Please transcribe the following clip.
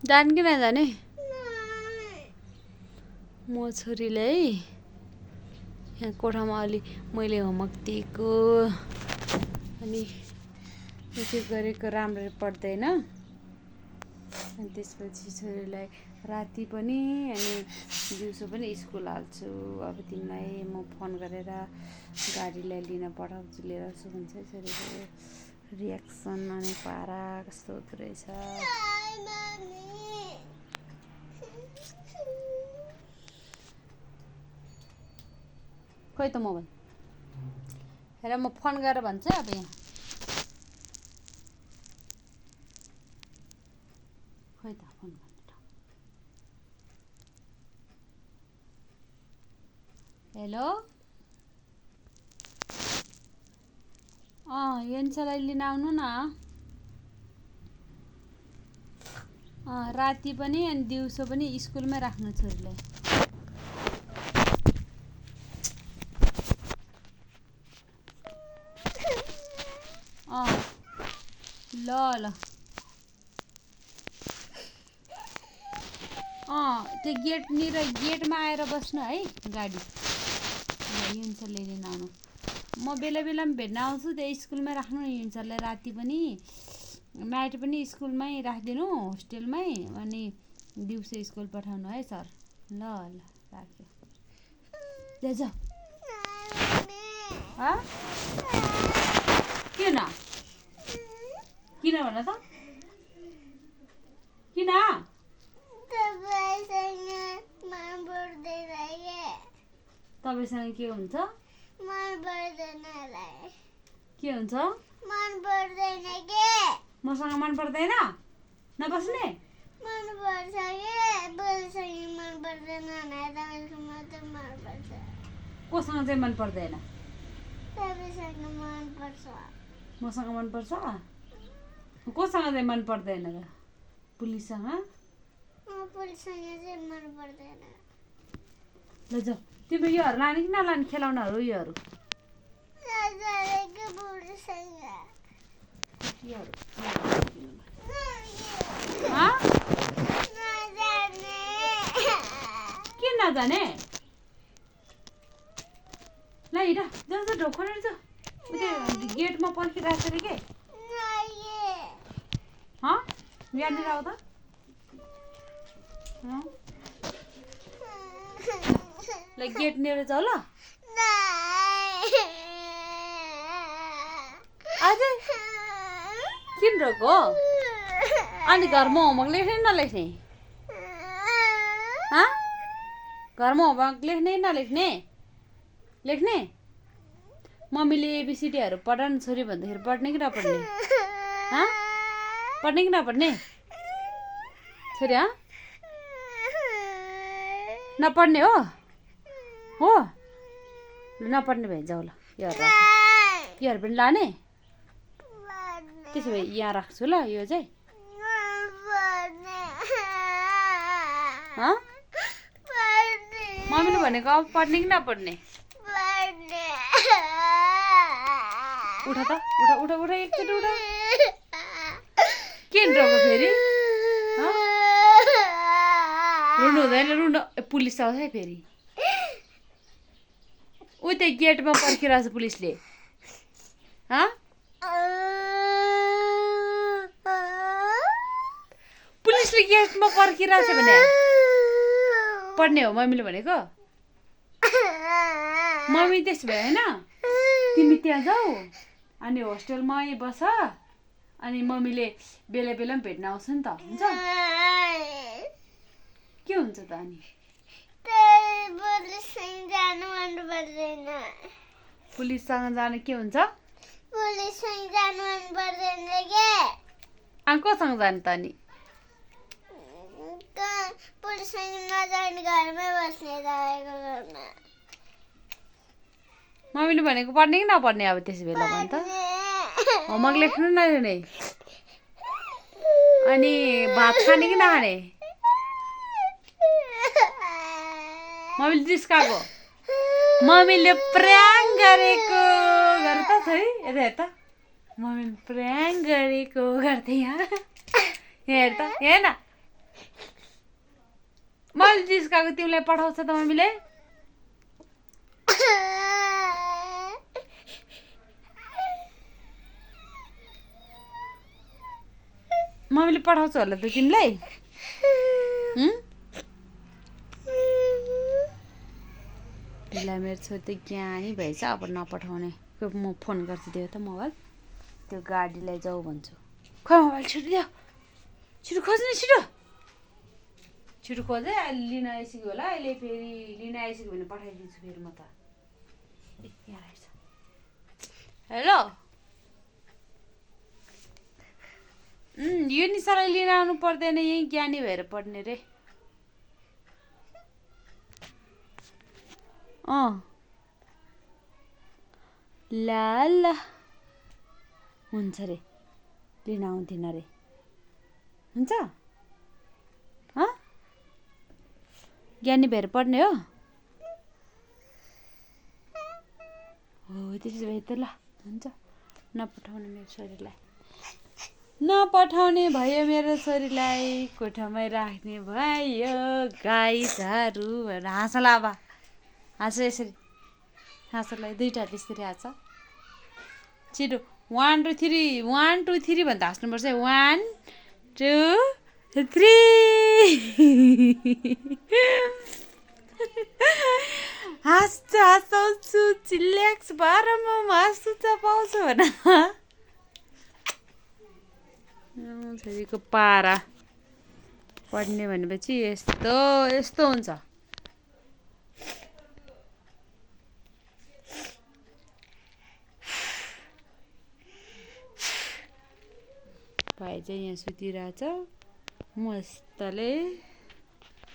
जाने कि नजाने म छोरीलाई यहाँ कोठामा अलि मैले होमवर्क दिएको अनि त्यो गरेको राम्ररी पढ्दैन अनि त्यसपछि छोरीलाई राति पनि अनि दिउँसो पनि स्कुल हाल्छु। अब तिमीलाई म फोन गरेर गाडीलाई लिन पठाउँछु लिएर आउँछु भन्छ छोरीको रियाक्सन अनि पारा कस्तो हुँदो रहेछ। खोइ त मोबाइल हेर म फोन गरेर भन्छ अब यहाँ खोइ त फोन गर्नु। हेलो यन्सलाई लिन आउनु न। राति पनि अनि दिउँसो पनि स्कुलमै राख्नु छोरीलाई। ल ल त्यो गेटमा आएर बस्नु है गाडी युन्सरले लिन आउनु। म बेला बेलामा भेट्न आउँछु त्यो स्कुलमै राख्नु नि युन्सरलाई राति पनि नाइट पनि स्कुलमै राखिदिनु होस्टेलमै अनि दिउँसो स्कुल पठाउनु है सर। ल ल राख्यो जा किन भन त किन तपाईँसँग के हुन्छ के हुन्छ मसँग मन पर्दैन नबस्ने कोसँग चाहिँ मन पर्दैन मसँग मन पर्छ कोसँग चाहिँ मन पर्दैन र पुलिससँग ल जाऊ तिम्रो योहरू लाने कि नलाने खेलाउनाहरू योहरू के नजाने ल हिँड जाऊ जाऊ ढोकोरेर जाऊ गेटमा पर्खिरहेको छ अरे के यहाँनिर आऊ त ल गेट लिएर जाऊ ल आज किन रोको अनि घरमा होमवर्क लेख्ने नलेख्ने घरमा होमवर्क लेख्ने नलेख्ने लेख्ने मम्मीले एबिसिडीहरू पढ न छोरी भन्दाखेरि पढ्ने कि नपढ्ने पढ्ने कि नपढ्ने छोरी नपढ्ने हो नपढ्ने भए जाऊ ल योहरू पनि लाने त्यसो भए यहाँ राख्छु ल यो चाहिँ मम्मीले भनेको अब पढ्ने कि नपढ्ने उठा त उठा एकचोटि उठा के रोको फेरि रुनु हुँदैन रुनु पुलिस आउँछ है फेरि ऊ त्यही गेटमा पर्खिरहेको छ पुलिसले पुलिसले गेटमा पर्खिरहेको छ भने पढ्ने हो मम्मीले भनेको मम्मी त्यसो भए होइन तिमी त्यहाँ जाऊ अनि होस्टेलमा बस अनि मम्मीले बेला बेलामा भेट्न आउँछ नि त हुन्छ के हुन्छ त अनि पुलिससँग जानु के हुन्छ कोसँग जानु त अनि मम्मीले भनेको पढ्ने कि नपढ्ने अब त्यसो बेला भने त होमवर्क लेख्नु नलेख्ने अनि भात खाने कि नखाने मम्मीले जिस्काएको मम्मीले प्राङ गरेको गर त है यता हेर त मम्मीले प्राङ गरेको गर्दै यहाँ हेर त हेर न मैले जिस्काएको तिमीलाई पठाउँछ त मम्मीले? मम्मीले पठाउँछ होला त तिमीलाई? ल मेरो छोरी त ज्ञानी भएछ, अब नपठाउने। म फोन गर्छु, दियो त मोबाइल, त्यो गाडीलाई जाऊ भन्छु। खै मोबाइल छिटो दियो, छिटो खोज्ने, छिटो छिटो खोजे। अहिले लिन आइसक्यो होला, अहिले फेरि लिन आइसक्यो भने पठाइदिन्छु फेरि म त। यहाँ रहेछ। हेलो, यो निशालाई लिन आउनु पर्दैन, यहीँ ज्ञानी भएर पढ्ने रे। ल हुन्छ रे, लिन आउँदिन रे, हुन्छ? ज्ञानी भएर पढ्ने हो? हो त्यसो भए त ल हुन्छ। नपठाउने मेरो छोरीलाई, नपठाउने भयो मेरो छोरीलाई, कोठामै राख्ने भयो गाईहरू भनेर हाँस ल। अब हाँस, यसरी हाँसलाई दुईवटा त्यसरी हाँस। छिटो 1 2 3, 1 2 3 भन्दा हाँस्नुपर्छ। 1 2 3 हाँसाउँछु, चिल्याक्स भएर म हाँस्छु त पाउँछु भन। छोरीको पारा पढ्ने भनेपछि यस्तो यस्तो हुन्छ। भाइ चाहिँ यहाँ सुतिरहेछ मस्तले।